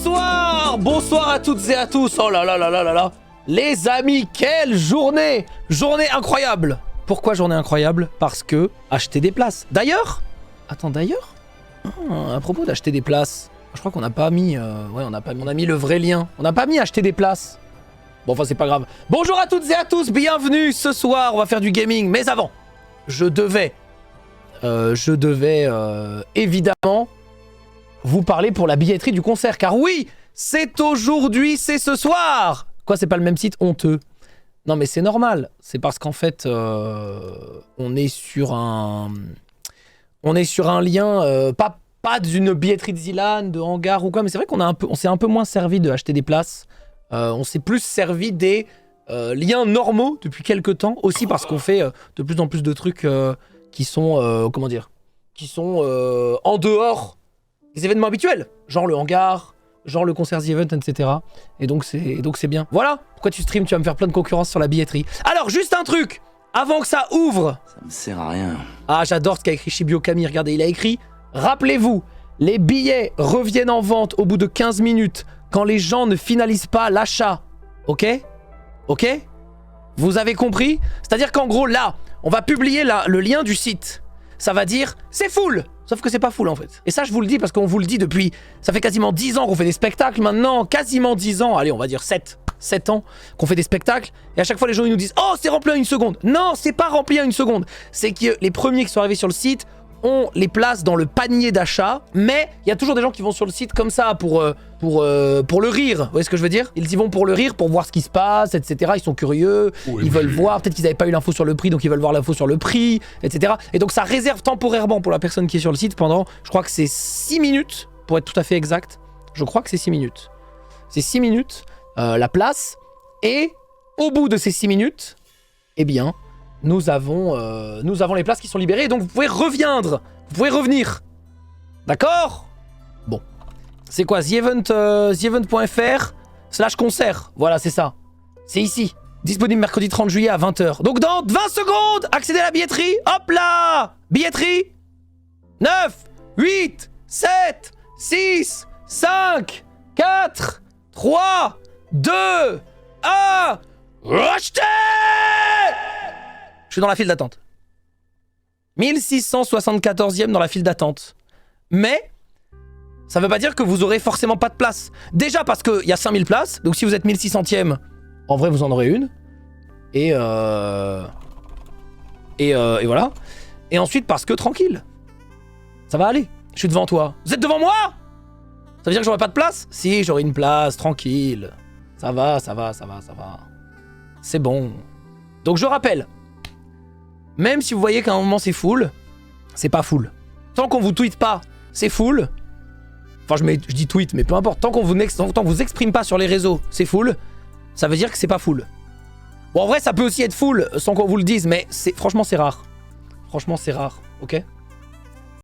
Bonsoir! Bonsoir à toutes et à tous. Oh là là là là là là. Les amis, quelle journée! Journée incroyable. Pourquoi journée incroyable? Parce que acheter des places. D'ailleurs, attends, d'ailleurs, à propos d'acheter des places, je crois qu'on n'a pas mis, ouais, on a mis le vrai lien. On n'a pas mis acheter des places. Bon, enfin, c'est pas grave. Bonjour à toutes et à tous, bienvenue. Ce soir, on va faire du gaming. Mais avant, je devais évidemment vous parler pour la billetterie du concert. Car oui, c'est aujourd'hui, c'est ce soir. Quoi, c'est pas le même site? Honteux. Non, mais c'est normal. C'est parce qu'en fait, on est sur un lien, pas d'une billetterie de Zilan, de hangar ou quoi, mais c'est vrai qu'on s'est un peu moins servi de acheter des places. On s'est plus servi des liens normaux depuis quelques temps, aussi parce qu'on fait de plus en plus de trucs qui sont, comment dire, qui sont en dehors des événements habituels, genre le hangar, genre le concert The Event, etc. Et donc c'est bien. Voilà pourquoi tu streams, tu vas me faire plein de concurrence sur la billetterie. Alors, juste un truc, avant que ça ouvre. Ça me sert à rien. Ah, j'adore ce qu'a écrit Shibio Kami, regardez, il a écrit « Rappelez-vous, les billets reviennent en vente au bout de 15 minutes quand les gens ne finalisent pas l'achat. Ok? Ok? Vous avez compris? C'est-à-dire qu'en gros, là, on va publier le lien du site. Ça va dire « C'est full !» Sauf que c'est pas full en fait. Et ça je vous le dis parce qu'on vous le dit depuis... Ça fait quasiment 10 ans qu'on fait des spectacles maintenant. Quasiment 10 ans. Allez, on va dire 7 ans qu'on fait des spectacles. Et à chaque fois les gens ils nous disent « Oh, c'est rempli en une seconde !» Non, c'est pas rempli en une seconde. C'est que les premiers qui sont arrivés sur le site ont les places dans le panier d'achat. Mais il y a toujours des gens qui vont sur le site comme ça pour le rire. Vous voyez ce que je veux dire? Ils y vont pour le rire, pour voir ce qui se passe, etc. Ils sont curieux, ils veulent voir. Peut-être qu'ils n'avaient pas eu l'info sur le prix, donc ils veulent voir l'info sur le prix, etc. Et donc ça réserve temporairement pour la personne qui est sur le site pendant, je crois que c'est 6 minutes, pour être tout à fait exact. Je crois que c'est 6 minutes. C'est 6 minutes, la place. Et au bout de ces 6 minutes, eh bien, nous avons les places qui sont libérées. Et donc vous pouvez reviendre, vous pouvez revenir. D'accord? Bon. C'est quoi? TheEvent.fr/concert. Voilà, c'est ça. C'est ici. Disponible mercredi 30 juillet à 20h. Donc dans 20 secondes, accédez à la billetterie. Hop là! Billetterie. 9, 8, 7, 6, 5, 4, 3, 2, 1. Achetez! Je suis dans la file d'attente. 1674e dans la file d'attente. Mais... ça veut pas dire que vous aurez forcément pas de place. Déjà parce qu'il y a 5000 places, donc si vous êtes 1600ème, en vrai vous en aurez une. Et voilà. Et ensuite parce que tranquille. Ça va aller. Je suis devant toi. Vous êtes devant moi? Ça veut dire que j'aurai pas de place? Si, j'aurai une place, tranquille. Ça va. C'est bon. Donc je rappelle. Même si vous voyez qu'à un moment c'est full, c'est pas full. Tant qu'on vous tweete pas, c'est full. Enfin, je dis tweet, mais peu importe. Tant qu'on vous exprime pas sur les réseaux, c'est full. Ça veut dire que c'est pas full. Bon, en vrai, ça peut aussi être full sans qu'on vous le dise, mais franchement, c'est rare. Franchement, c'est rare, ok?